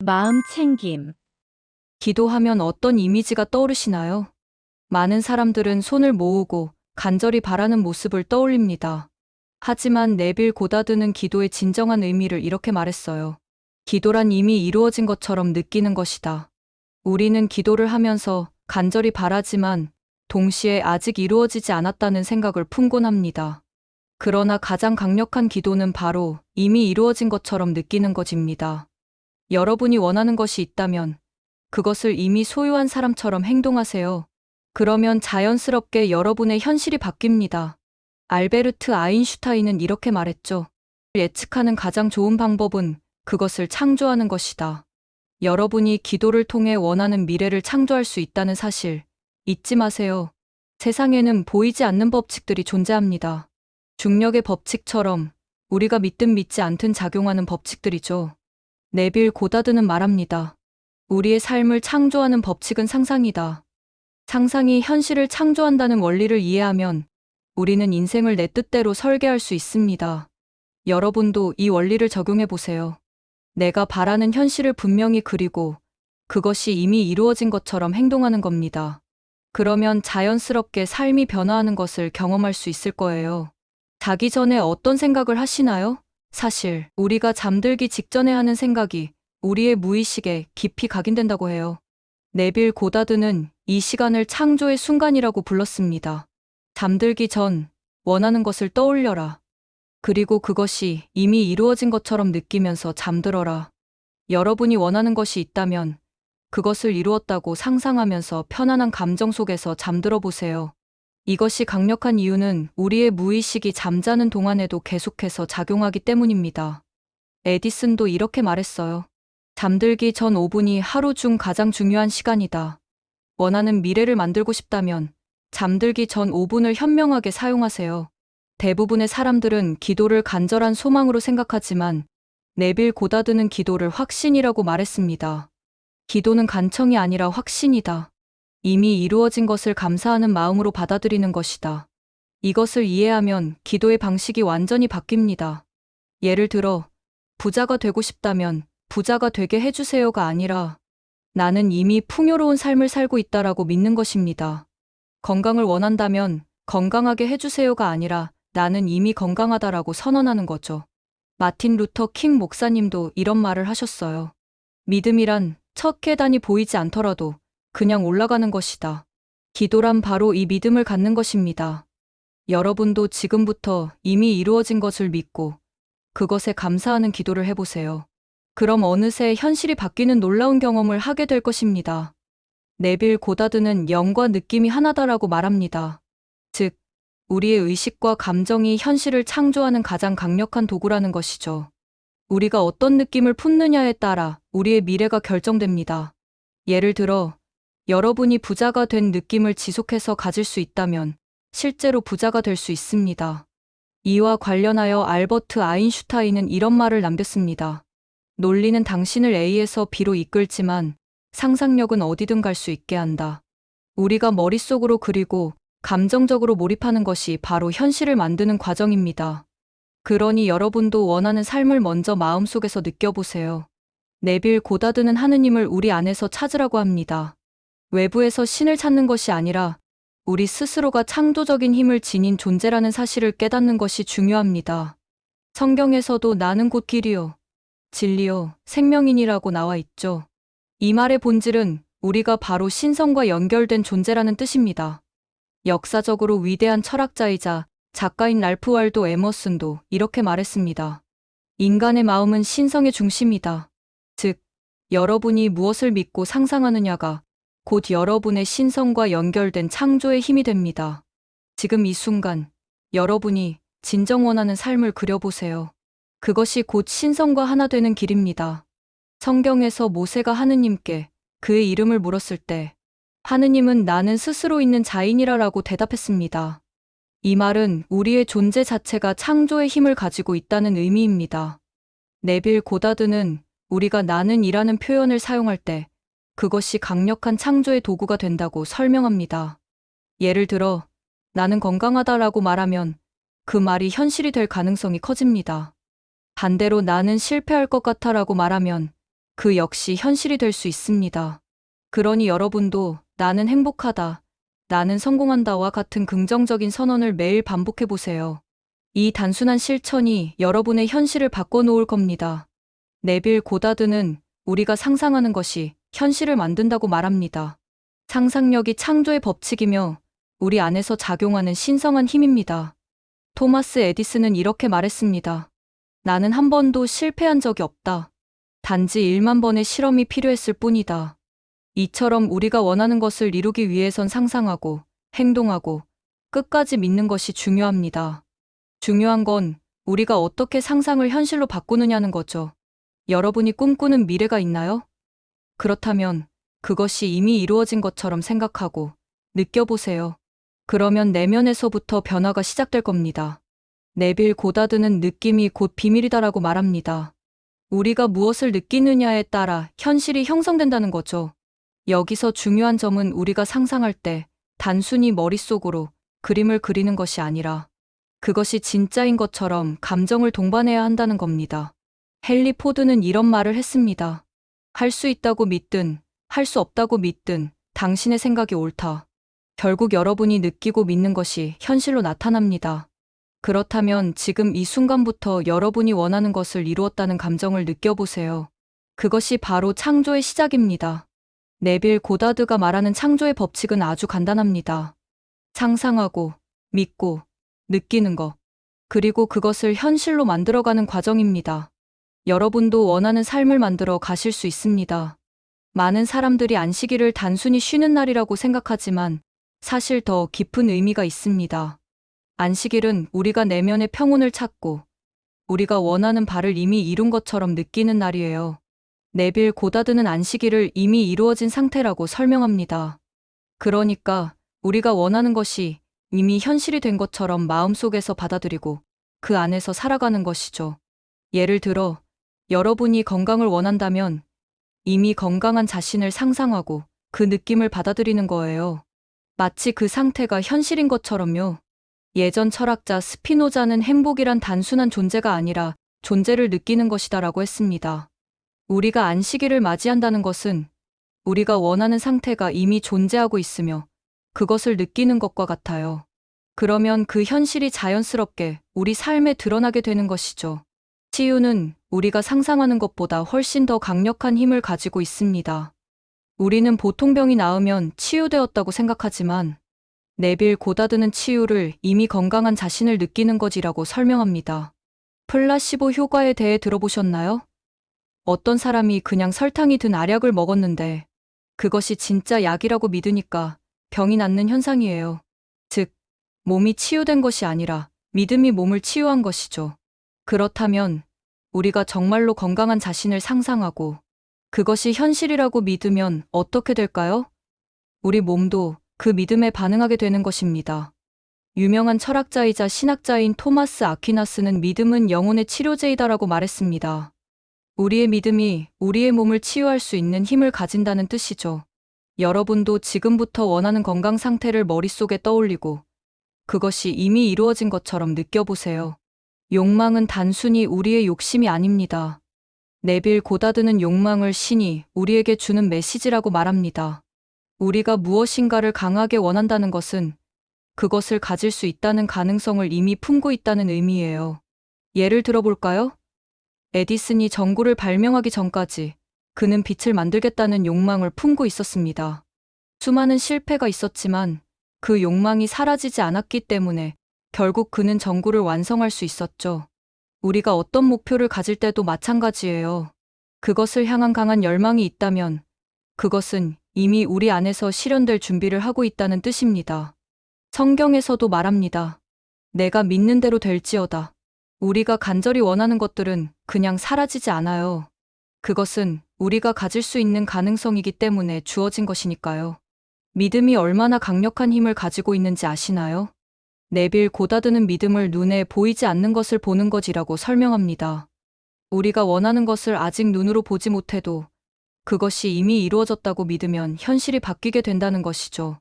마음 챙김. 기도하면 어떤 이미지가 떠오르시나요? 많은 사람들은 손을 모으고 간절히 바라는 모습을 떠올립니다. 하지만 네빌 고다드는 기도의 진정한 의미를 이렇게 말했어요. 기도란 이미 이루어진 것처럼 느끼는 것이다. 우리는 기도를 하면서 간절히 바라지만 동시에 아직 이루어지지 않았다는 생각을 품곤 합니다. 그러나 가장 강력한 기도는 바로 이미 이루어진 것처럼 느끼는 것입니다. 여러분이 원하는 것이 있다면 그것을 이미 소유한 사람처럼 행동하세요. 그러면 자연스럽게 여러분의 현실이 바뀝니다. 알베르트 아인슈타인은 이렇게 말했죠. 예측하는 가장 좋은 방법은 그것을 창조하는 것이다. 여러분이 기도를 통해 원하는 미래를 창조할 수 있다는 사실 잊지 마세요. 세상에는 보이지 않는 법칙들이 존재합니다. 중력의 법칙처럼 우리가 믿든 믿지 않든 작용하는 법칙들이죠. 네빌 고다드는 말합니다. 우리의 삶을 창조하는 법칙은 상상이다. 상상이 현실을 창조한다는 원리를 이해하면 우리는 인생을 내 뜻대로 설계할 수 있습니다. 여러분도 이 원리를 적용해 보세요. 내가 바라는 현실을 분명히 그리고 그것이 이미 이루어진 것처럼 행동하는 겁니다. 그러면 자연스럽게 삶이 변화하는 것을 경험할 수 있을 거예요. 자기 전에 어떤 생각을 하시나요? 사실 우리가 잠들기 직전에 하는 생각이 우리의 무의식에 깊이 각인된다고 해요. 네빌 고다드는 이 시간을 창조의 순간이라고 불렀습니다. 잠들기 전 원하는 것을 떠올려라. 그리고 그것이 이미 이루어진 것처럼 느끼면서 잠들어라. 여러분이 원하는 것이 있다면 그것을 이루었다고 상상하면서 편안한 감정 속에서 잠들어 보세요. 이것이 강력한 이유는 우리의 무의식이 잠자는 동안에도 계속해서 작용하기 때문입니다. 에디슨도 이렇게 말했어요. 잠들기 전 5분이 하루 중 가장 중요한 시간이다. 원하는 미래를 만들고 싶다면 잠들기 전 5분을 현명하게 사용하세요. 대부분의 사람들은 기도를 간절한 소망으로 생각하지만 네빌 고다드는 기도를 확신이라고 말했습니다. 기도는 간청이 아니라 확신이다. 이미 이루어진 것을 감사하는 마음으로 받아들이는 것이다. 이것을 이해하면 기도의 방식이 완전히 바뀝니다. 예를 들어, 부자가 되고 싶다면 부자가 되게 해주세요가 아니라 나는 이미 풍요로운 삶을 살고 있다라고 믿는 것입니다. 건강을 원한다면 건강하게 해주세요가 아니라 나는 이미 건강하다라고 선언하는 거죠. 마틴 루터 킹 목사님도 이런 말을 하셨어요. 믿음이란 첫 계단이 보이지 않더라도 그냥 올라가는 것이다. 기도란 바로 이 믿음을 갖는 것입니다. 여러분도 지금부터 이미 이루어진 것을 믿고 그것에 감사하는 기도를 해보세요. 그럼 어느새 현실이 바뀌는 놀라운 경험을 하게 될 것입니다. 네빌 고다드는 영과 느낌이 하나다라고 말합니다. 즉, 우리의 의식과 감정이 현실을 창조하는 가장 강력한 도구라는 것이죠. 우리가 어떤 느낌을 품느냐에 따라 우리의 미래가 결정됩니다. 예를 들어, 여러분이 부자가 된 느낌을 지속해서 가질 수 있다면 실제로 부자가 될 수 있습니다. 이와 관련하여 알버트 아인슈타인은 이런 말을 남겼습니다. 논리는 당신을 A에서 B로 이끌지만 상상력은 어디든 갈 수 있게 한다. 우리가 머릿속으로 그리고 감정적으로 몰입하는 것이 바로 현실을 만드는 과정입니다. 그러니 여러분도 원하는 삶을 먼저 마음속에서 느껴보세요. 네빌 고다드는 하느님을 우리 안에서 찾으라고 합니다. 외부에서 신을 찾는 것이 아니라 우리 스스로가 창조적인 힘을 지닌 존재라는 사실을 깨닫는 것이 중요합니다. 성경에서도 나는 곧 길이요, 진리요, 생명이니라고 나와 있죠. 이 말의 본질은 우리가 바로 신성과 연결된 존재라는 뜻입니다. 역사적으로 위대한 철학자이자 작가인 랄프 waldo 에머슨도 이렇게 말했습니다. 인간의 마음은 신성의 중심이다. 즉, 여러분이 무엇을 믿고 상상하느냐가 곧 여러분의 신성과 연결된 창조의 힘이 됩니다. 지금 이 순간, 여러분이 진정 원하는 삶을 그려보세요. 그것이 곧 신성과 하나 되는 길입니다. 성경에서 모세가 하느님께 그의 이름을 물었을 때, 하느님은 나는 스스로 있는 자인이라라고 대답했습니다. 이 말은 우리의 존재 자체가 창조의 힘을 가지고 있다는 의미입니다. 네빌 고다드는 우리가 나는 이라는 표현을 사용할 때 그것이 강력한 창조의 도구가 된다고 설명합니다. 예를 들어, 나는 건강하다라고 말하면 그 말이 현실이 될 가능성이 커집니다. 반대로 나는 실패할 것 같아라고 말하면 그 역시 현실이 될 수 있습니다. 그러니 여러분도 나는 행복하다, 나는 성공한다와 같은 긍정적인 선언을 매일 반복해 보세요. 이 단순한 실천이 여러분의 현실을 바꿔놓을 겁니다. 네빌 고다드는 우리가 상상하는 것이 현실을 만든다고 말합니다. 상상력이 창조의 법칙이며 우리 안에서 작용하는 신성한 힘입니다. 토마스 에디슨은 이렇게 말했습니다. 나는 한 번도 실패한 적이 없다. 단지 1만 번의 실험이 필요했을 뿐이다. 이처럼 우리가 원하는 것을 이루기 위해선 상상하고 행동하고 끝까지 믿는 것이 중요합니다. 중요한 건 우리가 어떻게 상상을 현실로 바꾸느냐는 거죠. 여러분이 꿈꾸는 미래가 있나요? 그렇다면 그것이 이미 이루어진 것처럼 생각하고 느껴보세요. 그러면 내면에서부터 변화가 시작될 겁니다. 네빌 고다드는 느낌이 곧 비밀이다라고 말합니다. 우리가 무엇을 느끼느냐에 따라 현실이 형성된다는 거죠. 여기서 중요한 점은 우리가 상상할 때 단순히 머릿속으로 그림을 그리는 것이 아니라 그것이 진짜인 것처럼 감정을 동반해야 한다는 겁니다. 헨리 포드는 이런 말을 했습니다. 할 수 있다고 믿든 할 수 없다고 믿든 당신의 생각이 옳다. 결국 여러분이 느끼고 믿는 것이 현실로 나타납니다. 그렇다면 지금 이 순간부터 여러분이 원하는 것을 이루었다는 감정을 느껴보세요. 그것이 바로 창조의 시작입니다. 네빌 고다드가 말하는 창조의 법칙은 아주 간단합니다. 상상하고, 믿고, 느끼는 것, 그리고 그것을 현실로 만들어가는 과정입니다. 여러분도 원하는 삶을 만들어 가실 수 있습니다. 많은 사람들이 안식일을 단순히 쉬는 날이라고 생각하지만 사실 더 깊은 의미가 있습니다. 안식일은 우리가 내면의 평온을 찾고 우리가 원하는 바를 이미 이룬 것처럼 느끼는 날이에요. 네빌 고다드는 안식일을 이미 이루어진 상태라고 설명합니다. 그러니까 우리가 원하는 것이 이미 현실이 된 것처럼 마음속에서 받아들이고 그 안에서 살아가는 것이죠. 예를 들어 여러분이 건강을 원한다면 이미 건강한 자신을 상상하고 그 느낌을 받아들이는 거예요. 마치 그 상태가 현실인 것처럼요. 예전 철학자 스피노자는 행복이란 단순한 존재가 아니라 존재를 느끼는 것이다라고 했습니다. 우리가 안식일을 맞이한다는 것은 우리가 원하는 상태가 이미 존재하고 있으며 그것을 느끼는 것과 같아요. 그러면 그 현실이 자연스럽게 우리 삶에 드러나게 되는 것이죠. 치유는 우리가 상상하는 것보다 훨씬 더 강력한 힘을 가지고 있습니다. 우리는 보통 병이 나으면 치유되었다고 생각하지만 네빌 고다드는 치유를 이미 건강한 자신을 느끼는 것이라고 설명합니다. 플라시보 효과에 대해 들어보셨나요? 어떤 사람이 그냥 설탕이 든 알약을 먹었는데 그것이 진짜 약이라고 믿으니까 병이 낫는 현상이에요. 즉, 몸이 치유된 것이 아니라 믿음이 몸을 치유한 것이죠. 그렇다면 우리가 정말로 건강한 자신을 상상하고 그것이 현실이라고 믿으면 어떻게 될까요? 우리 몸도 그 믿음에 반응하게 되는 것입니다. 유명한 철학자이자 신학자인 토마스 아퀴나스는 믿음은 영혼의 치료제이다라고 말했습니다. 우리의 믿음이 우리의 몸을 치유할 수 있는 힘을 가진다는 뜻이죠. 여러분도 지금부터 원하는 건강 상태를 머릿속에 떠올리고 그것이 이미 이루어진 것처럼 느껴보세요. 욕망은 단순히 우리의 욕심이 아닙니다. 네빌 고다드는 욕망을 신이 우리에게 주는 메시지라고 말합니다. 우리가 무엇인가를 강하게 원한다는 것은 그것을 가질 수 있다는 가능성을 이미 품고 있다는 의미예요. 예를 들어볼까요? 에디슨이 전구를 발명하기 전까지 그는 빛을 만들겠다는 욕망을 품고 있었습니다. 수많은 실패가 있었지만 그 욕망이 사라지지 않았기 때문에 결국 그는 전구를 완성할 수 있었죠. 우리가 어떤 목표를 가질 때도 마찬가지예요. 그것을 향한 강한 열망이 있다면 그것은 이미 우리 안에서 실현될 준비를 하고 있다는 뜻입니다. 성경에서도 말합니다. 내가 믿는 대로 될지어다. 우리가 간절히 원하는 것들은 그냥 사라지지 않아요. 그것은 우리가 가질 수 있는 가능성이기 때문에 주어진 것이니까요. 믿음이 얼마나 강력한 힘을 가지고 있는지 아시나요? 네빌 고다드는 믿음을 눈에 보이지 않는 것을 보는 것이라고 설명합니다. 우리가 원하는 것을 아직 눈으로 보지 못해도 그것이 이미 이루어졌다고 믿으면 현실이 바뀌게 된다는 것이죠.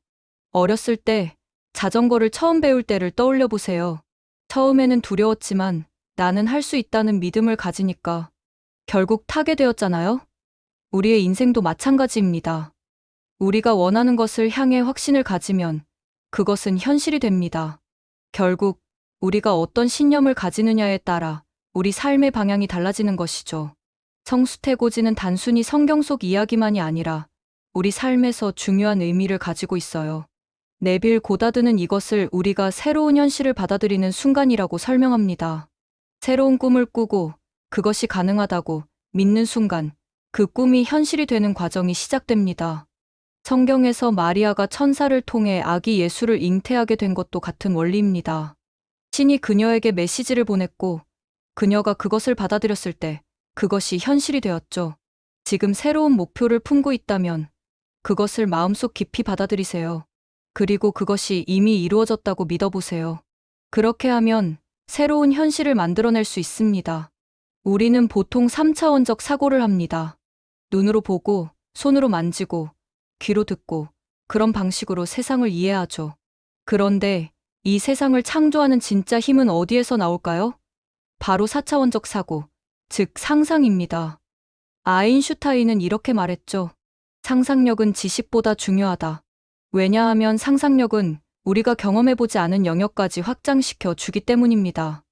어렸을 때 자전거를 처음 배울 때를 떠올려 보세요. 처음에는 두려웠지만 나는 할 수 있다는 믿음을 가지니까 결국 타게 되었잖아요. 우리의 인생도 마찬가지입니다. 우리가 원하는 것을 향해 확신을 가지면 그것은 현실이 됩니다. 결국 우리가 어떤 신념을 가지느냐에 따라 우리 삶의 방향이 달라지는 것이죠. 성수태고지는 단순히 성경 속 이야기만이 아니라 우리 삶에서 중요한 의미를 가지고 있어요. 네빌 고다드는 이것을 우리가 새로운 현실을 받아들이는 순간이라고 설명합니다. 새로운 꿈을 꾸고 그것이 가능하다고 믿는 순간 그 꿈이 현실이 되는 과정이 시작됩니다. 성경에서 마리아가 천사를 통해 아기 예수를 잉태하게 된 것도 같은 원리입니다. 신이 그녀에게 메시지를 보냈고 그녀가 그것을 받아들였을 때 그것이 현실이 되었죠. 지금 새로운 목표를 품고 있다면 그것을 마음속 깊이 받아들이세요. 그리고 그것이 이미 이루어졌다고 믿어보세요. 그렇게 하면 새로운 현실을 만들어낼 수 있습니다. 우리는 보통 3차원적 사고를 합니다. 눈으로 보고, 손으로 만지고, 귀로 듣고, 그런 방식으로 세상을 이해하죠. 그런데 이 세상을 창조하는 진짜 힘은 어디에서 나올까요? 바로 4차원적 사고, 즉 상상입니다. 아인슈타인은 이렇게 말했죠. 상상력은 지식보다 중요하다. 왜냐하면 상상력은 우리가 경험해보지 않은 영역까지 확장시켜 주기 때문입니다.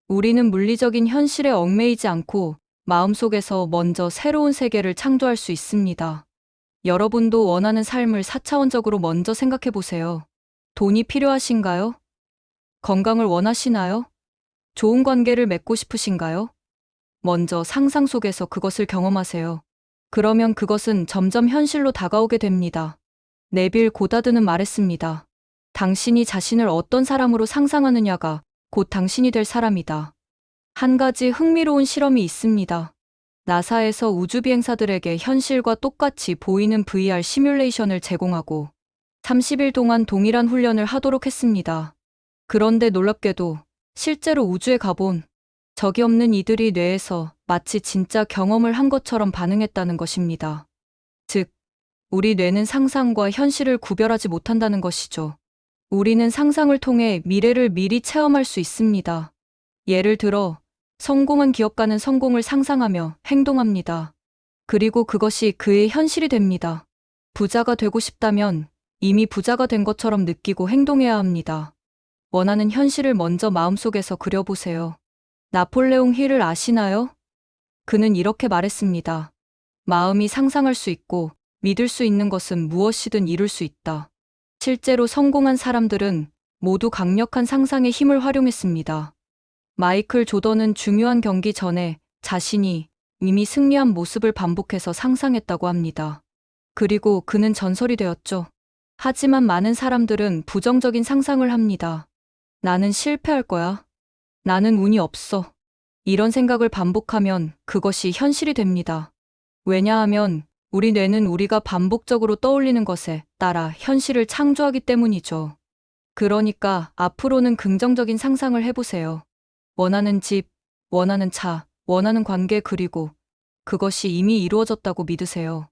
우리는 물리적인 현실에 얽매이지 않고 마음속에서 먼저 새로운 세계를 창조할 수 있습니다. 여러분도 원하는 삶을 4차원적으로 먼저 생각해 보세요. 돈이 필요하신가요? 건강을 원하시나요? 좋은 관계를 맺고 싶으신가요? 먼저 상상 속에서 그것을 경험하세요. 그러면 그것은 점점 현실로 다가오게 됩니다. 네빌 고다드는 말했습니다. 당신이 자신을 어떤 사람으로 상상하느냐가 곧 당신이 될 사람이다. 한 가지 흥미로운 실험이 있습니다. 나사에서 우주비행사들에게 현실과 똑같이 보이는 VR 시뮬레이션을 제공하고 30일 동안 동일한 훈련을 하도록 했습니다. 그런데 놀랍게도 실제로 우주에 가본 적이 없는 이들이 뇌에서 마치 진짜 경험을 한 것처럼 반응했다는 것입니다. 즉, 우리 뇌는 상상과 현실을 구별하지 못한다는 것이죠. 우리는 상상을 통해 미래를 미리 체험할 수 있습니다. 예를 들어, 성공한 기업가는 성공을 상상하며 행동합니다. 그리고 그것이 그의 현실이 됩니다. 부자가 되고 싶다면 이미 부자가 된 것처럼 느끼고 행동해야 합니다. 원하는 현실을 먼저 마음속에서 그려보세요. 나폴레옹 힐을 아시나요? 그는 이렇게 말했습니다. 마음이 상상할 수 있고 믿을 수 있는 것은 무엇이든 이룰 수 있다. 실제로 성공한 사람들은 모두 강력한 상상의 힘을 활용했습니다. 마이클 조던은 중요한 경기 전에 자신이 이미 승리한 모습을 반복해서 상상했다고 합니다. 그리고 그는 전설이 되었죠. 하지만 많은 사람들은 부정적인 상상을 합니다. 나는 실패할 거야. 나는 운이 없어. 이런 생각을 반복하면 그것이 현실이 됩니다. 왜냐하면 우리 뇌는 우리가 반복적으로 떠올리는 것에 따라 현실을 창조하기 때문이죠. 그러니까 앞으로는 긍정적인 상상을 해보세요. 원하는 집, 원하는 차, 원하는 관계 그리고 그것이 이미 이루어졌다고 믿으세요.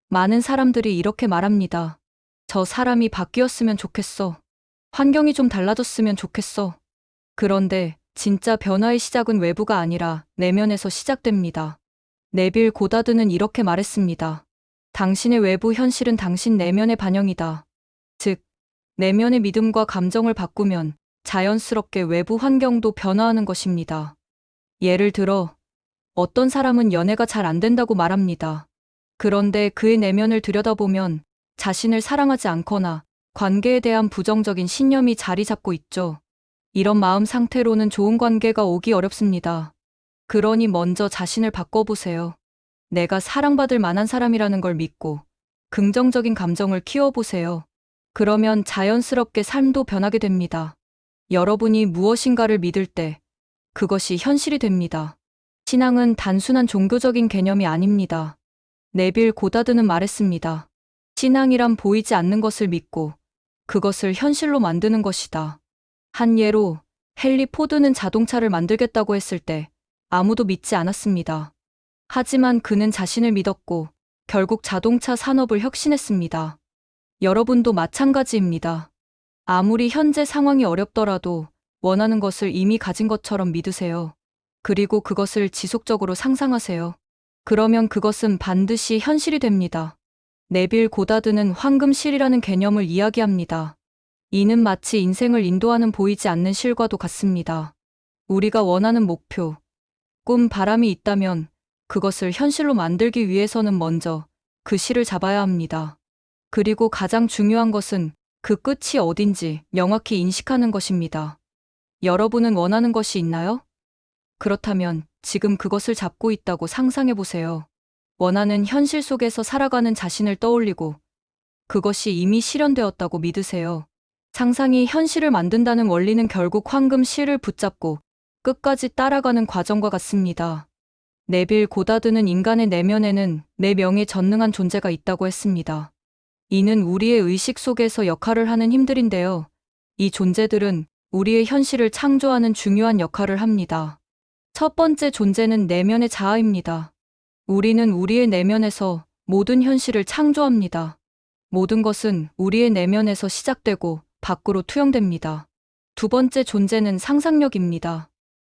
많은 사람들이 이렇게 말합니다. 저 사람이 바뀌었으면 좋겠어. 환경이 좀 달라졌으면 좋겠어. 그런데 진짜 변화의 시작은 외부가 아니라 내면에서 시작됩니다. 네빌 고다드는 이렇게 말했습니다. 당신의 외부 현실은 당신 내면의 반영이다. 즉, 내면의 믿음과 감정을 바꾸면 자연스럽게 외부 환경도 변화하는 것입니다. 예를 들어, 어떤 사람은 연애가 잘 안 된다고 말합니다. 그런데 그의 내면을 들여다보면 자신을 사랑하지 않거나 관계에 대한 부정적인 신념이 자리 잡고 있죠. 이런 마음 상태로는 좋은 관계가 오기 어렵습니다. 그러니 먼저 자신을 바꿔보세요. 내가 사랑받을 만한 사람이라는 걸 믿고 긍정적인 감정을 키워보세요. 그러면 자연스럽게 삶도 변하게 됩니다. 여러분이 무엇인가를 믿을 때 그것이 현실이 됩니다. 신앙은 단순한 종교적인 개념이 아닙니다. 네빌 고다드는 말했습니다. 신앙이란 보이지 않는 것을 믿고 그것을 현실로 만드는 것이다. 한 예로 헨리 포드는 자동차를 만들겠다고 했을 때 아무도 믿지 않았습니다. 하지만 그는 자신을 믿었고 결국 자동차 산업을 혁신했습니다. 여러분도 마찬가지입니다. 아무리 현재 상황이 어렵더라도 원하는 것을 이미 가진 것처럼 믿으세요. 그리고 그것을 지속적으로 상상하세요. 그러면 그것은 반드시 현실이 됩니다. 네빌 고다드는 황금실이라는 개념을 이야기합니다. 이는 마치 인생을 인도하는 보이지 않는 실과도 같습니다. 우리가 원하는 목표, 꿈, 바람이 있다면 그것을 현실로 만들기 위해서는 먼저 그 실을 잡아야 합니다. 그리고 가장 중요한 것은 그 끝이 어딘지 명확히 인식하는 것입니다. 여러분은 원하는 것이 있나요? 그렇다면 지금 그것을 잡고 있다고 상상해 보세요. 원하는 현실 속에서 살아가는 자신을 떠올리고 그것이 이미 실현되었다고 믿으세요. 상상이 현실을 만든다는 원리는 결국 황금 실을 붙잡고 끝까지 따라가는 과정과 같습니다. 네빌 고다드는 인간의 내면에는 내 명에 전능한 존재가 있다고 했습니다. 이는 우리의 의식 속에서 역할을 하는 힘들인데요. 이 존재들은 우리의 현실을 창조하는 중요한 역할을 합니다. 첫 번째 존재는 내면의 자아입니다. 우리는 우리의 내면에서 모든 현실을 창조합니다. 모든 것은 우리의 내면에서 시작되고 밖으로 투영됩니다. 두 번째 존재는 상상력입니다.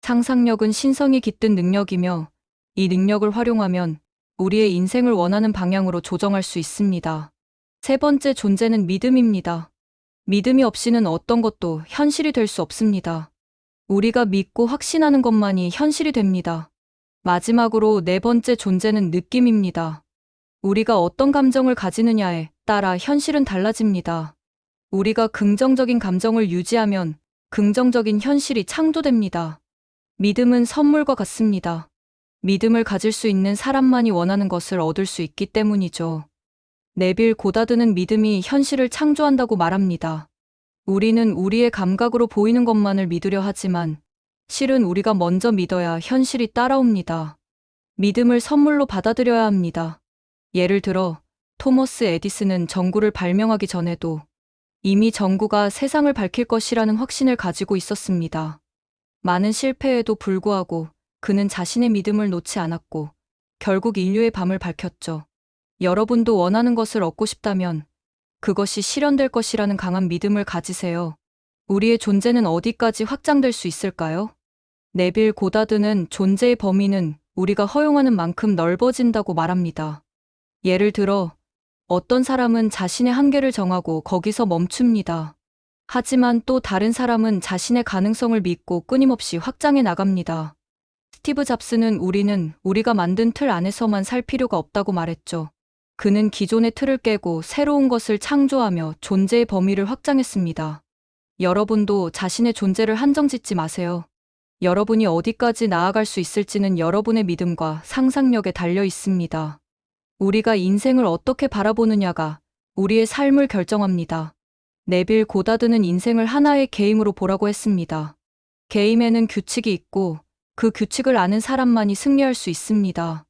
상상력은 신성이 깃든 능력이며 이 능력을 활용하면 우리의 인생을 원하는 방향으로 조정할 수 있습니다. 세 번째 존재는 믿음입니다. 믿음이 없이는 어떤 것도 현실이 될 수 없습니다. 우리가 믿고 확신하는 것만이 현실이 됩니다. 마지막으로 네 번째 존재는 느낌입니다. 우리가 어떤 감정을 가지느냐에 따라 현실은 달라집니다. 우리가 긍정적인 감정을 유지하면 긍정적인 현실이 창조됩니다. 믿음은 선물과 같습니다. 믿음을 가질 수 있는 사람만이 원하는 것을 얻을 수 있기 때문이죠. 네빌 고다드는 믿음이 현실을 창조한다고 말합니다. 우리는 우리의 감각으로 보이는 것만을 믿으려 하지만 실은 우리가 먼저 믿어야 현실이 따라옵니다. 믿음을 선물로 받아들여야 합니다. 예를 들어 토머스 에디슨은 전구를 발명하기 전에도 이미 전구가 세상을 밝힐 것이라는 확신을 가지고 있었습니다. 많은 실패에도 불구하고 그는 자신의 믿음을 놓지 않았고 결국 인류의 밤을 밝혔죠. 여러분도 원하는 것을 얻고 싶다면 그것이 실현될 것이라는 강한 믿음을 가지세요. 우리의 존재는 어디까지 확장될 수 있을까요? 네빌 고다드는 존재의 범위는 우리가 허용하는 만큼 넓어진다고 말합니다. 예를 들어 어떤 사람은 자신의 한계를 정하고 거기서 멈춥니다. 하지만 또 다른 사람은 자신의 가능성을 믿고 끊임없이 확장해 나갑니다. 스티브 잡스는 우리는 우리가 만든 틀 안에서만 살 필요가 없다고 말했죠. 그는 기존의 틀을 깨고 새로운 것을 창조하며 존재의 범위를 확장했습니다. 여러분도 자신의 존재를 한정짓지 마세요. 여러분이 어디까지 나아갈 수 있을지는 여러분의 믿음과 상상력에 달려 있습니다. 우리가 인생을 어떻게 바라보느냐가 우리의 삶을 결정합니다. 네빌 고다드는 인생을 하나의 게임으로 보라고 했습니다. 게임에는 규칙이 있고 그 규칙을 아는 사람만이 승리할 수 있습니다.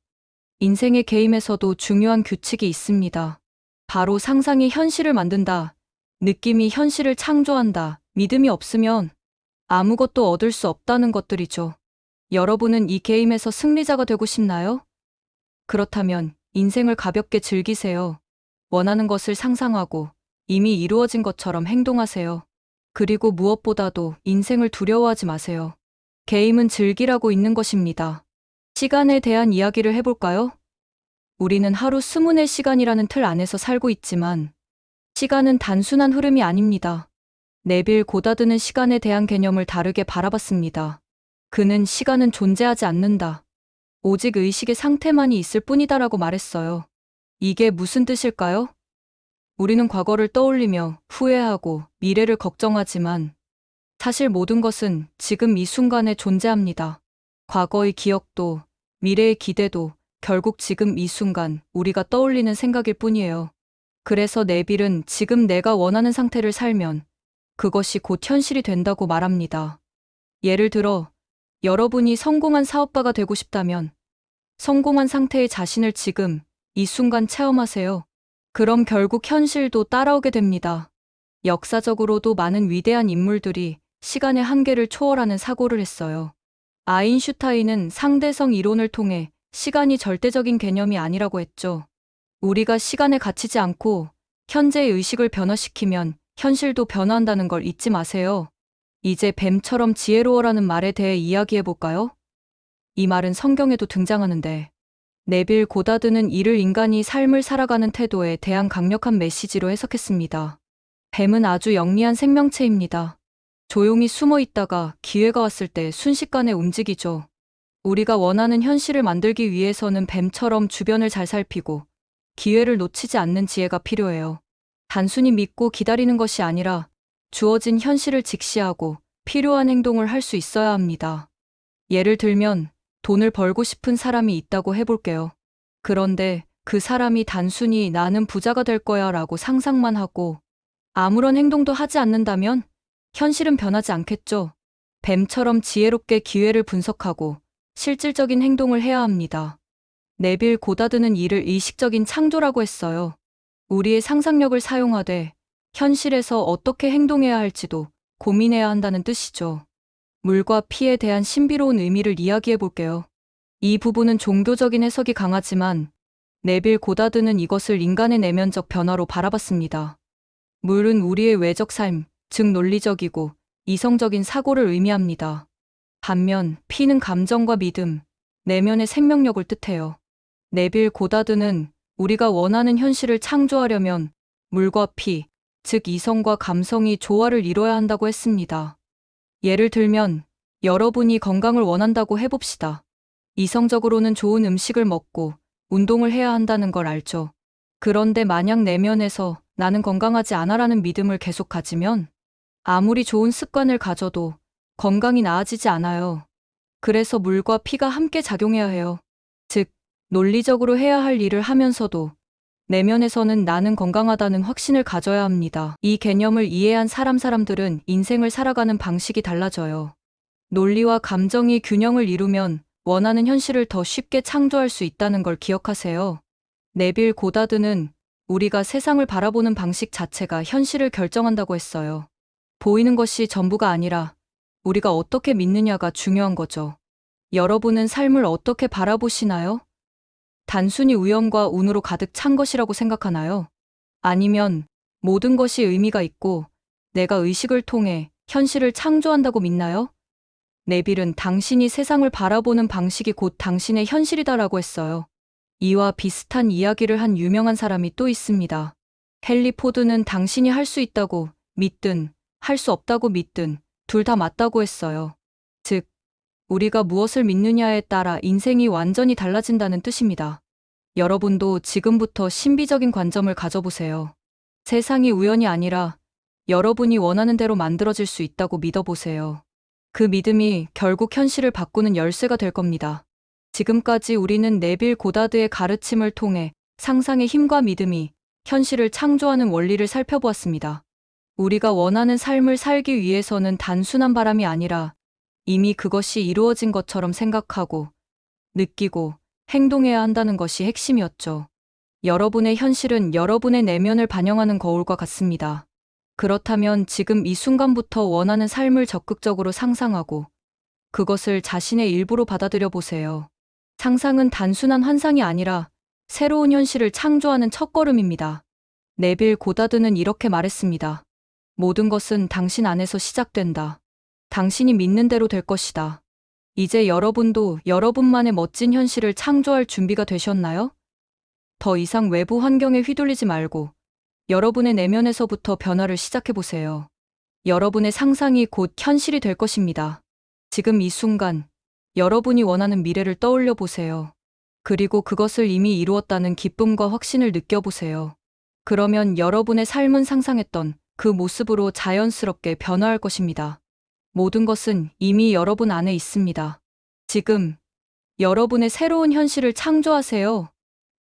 인생의 게임에서도 중요한 규칙이 있습니다. 바로 상상이 현실을 만든다. 느낌이 현실을 창조한다. 믿음이 없으면 아무것도 얻을 수 없다는 것들이죠. 여러분은 이 게임에서 승리자가 되고 싶나요? 그렇다면 인생을 가볍게 즐기세요. 원하는 것을 상상하고 이미 이루어진 것처럼 행동하세요. 그리고 무엇보다도 인생을 두려워하지 마세요. 게임은 즐기라고 있는 것입니다. 시간에 대한 이야기를 해볼까요? 우리는 하루 24시간이라는 틀 안에서 살고 있지만 시간은 단순한 흐름이 아닙니다. 네빌 고다드는 시간에 대한 개념을 다르게 바라봤습니다. 그는 시간은 존재하지 않는다. 오직 의식의 상태만이 있을 뿐이다라고 말했어요. 이게 무슨 뜻일까요? 우리는 과거를 떠올리며 후회하고 미래를 걱정하지만 사실 모든 것은 지금 이 순간에 존재합니다. 과거의 기억도 미래의 기대도 결국 지금 이 순간 우리가 떠올리는 생각일 뿐이에요. 그래서 네빌은 지금 내가 원하는 상태를 살면 그것이 곧 현실이 된다고 말합니다. 예를 들어 여러분이 성공한 사업가가 되고 싶다면 성공한 상태의 자신을 지금 이 순간 체험하세요. 그럼 결국 현실도 따라오게 됩니다. 역사적으로도 많은 위대한 인물들이 시간의 한계를 초월하는 사고를 했어요. 아인슈타인은 상대성 이론을 통해 시간이 절대적인 개념이 아니라고 했죠. 우리가 시간에 갇히지 않고 현재의 의식을 변화시키면 현실도 변화한다는 걸 잊지 마세요. 이제 뱀처럼 지혜로워라는 말에 대해 이야기해 볼까요? 이 말은 성경에도 등장하는데 네빌 고다드는 이를 인간이 삶을 살아가는 태도에 대한 강력한 메시지로 해석했습니다. 뱀은 아주 영리한 생명체입니다. 조용히 숨어 있다가 기회가 왔을 때 순식간에 움직이죠. 우리가 원하는 현실을 만들기 위해서는 뱀처럼 주변을 잘 살피고 기회를 놓치지 않는 지혜가 필요해요. 단순히 믿고 기다리는 것이 아니라 주어진 현실을 직시하고 필요한 행동을 할 수 있어야 합니다. 예를 들면 돈을 벌고 싶은 사람이 있다고 해볼게요. 그런데 그 사람이 단순히 나는 부자가 될 거야 라고 상상만 하고 아무런 행동도 하지 않는다면 현실은 변하지 않겠죠. 뱀처럼 지혜롭게 기회를 분석하고 실질적인 행동을 해야 합니다. 네빌 고다드는 이를 의식적인 창조라고 했어요. 우리의 상상력을 사용하되 현실에서 어떻게 행동해야 할지도 고민해야 한다는 뜻이죠. 물과 피에 대한 신비로운 의미를 이야기해 볼게요. 이 부분은 종교적인 해석이 강하지만 네빌 고다드는 이것을 인간의 내면적 변화로 바라봤습니다. 물은 우리의 외적 삶, 즉 논리적이고 이성적인 사고를 의미합니다. 반면 피는 감정과 믿음, 내면의 생명력을 뜻해요. 네빌 고다드는 우리가 원하는 현실을 창조하려면 물과 피, 즉 이성과 감성이 조화를 이뤄야 한다고 했습니다. 예를 들면 여러분이 건강을 원한다고 해봅시다. 이성적으로는 좋은 음식을 먹고 운동을 해야 한다는 걸 알죠. 그런데 만약 내면에서 나는 건강하지 않아라는 믿음을 계속 가지면 아무리 좋은 습관을 가져도 건강이 나아지지 않아요. 그래서 물과 피가 함께 작용해야 해요. 즉, 논리적으로 해야 할 일을 하면서도 내면에서는 나는 건강하다는 확신을 가져야 합니다. 이 개념을 이해한 사람들은 인생을 살아가는 방식이 달라져요. 논리와 감정이 균형을 이루면 원하는 현실을 더 쉽게 창조할 수 있다는 걸 기억하세요. 네빌 고다드는 우리가 세상을 바라보는 방식 자체가 현실을 결정한다고 했어요. 보이는 것이 전부가 아니라 우리가 어떻게 믿느냐가 중요한 거죠. 여러분은 삶을 어떻게 바라보시나요? 단순히 우연과 운으로 가득 찬 것이라고 생각하나요? 아니면 모든 것이 의미가 있고 내가 의식을 통해 현실을 창조한다고 믿나요? 네빌은 당신이 세상을 바라보는 방식이 곧 당신의 현실이다라고 했어요. 이와 비슷한 이야기를 한 유명한 사람이 또 있습니다. 헨리 포드는 당신이 할 수 있다고 믿든 할 수 없다고 믿든 둘 다 맞다고 했어요. 즉, 우리가 무엇을 믿느냐에 따라 인생이 완전히 달라진다는 뜻입니다. 여러분도 지금부터 신비적인 관점을 가져보세요. 세상이 우연이 아니라 여러분이 원하는 대로 만들어질 수 있다고 믿어보세요. 그 믿음이 결국 현실을 바꾸는 열쇠가 될 겁니다. 지금까지 우리는 네빌 고다드의 가르침을 통해 상상의 힘과 믿음이 현실을 창조하는 원리를 살펴보았습니다. 우리가 원하는 삶을 살기 위해서는 단순한 바람이 아니라 이미 그것이 이루어진 것처럼 생각하고, 느끼고, 행동해야 한다는 것이 핵심이었죠. 여러분의 현실은 여러분의 내면을 반영하는 거울과 같습니다. 그렇다면 지금 이 순간부터 원하는 삶을 적극적으로 상상하고 그것을 자신의 일부로 받아들여 보세요. 상상은 단순한 환상이 아니라 새로운 현실을 창조하는 첫걸음입니다. 네빌 고다드는 이렇게 말했습니다. 모든 것은 당신 안에서 시작된다. 당신이 믿는 대로 될 것이다. 이제 여러분도 여러분만의 멋진 현실을 창조할 준비가 되셨나요? 더 이상 외부 환경에 휘둘리지 말고 여러분의 내면에서부터 변화를 시작해 보세요. 여러분의 상상이 곧 현실이 될 것입니다. 지금 이 순간 여러분이 원하는 미래를 떠올려 보세요. 그리고 그것을 이미 이루었다는 기쁨과 확신을 느껴보세요. 그러면 여러분의 삶은 상상했던 그 모습으로 자연스럽게 변화할 것입니다. 모든 것은 이미 여러분 안에 있습니다. 지금 여러분의 새로운 현실을 창조하세요.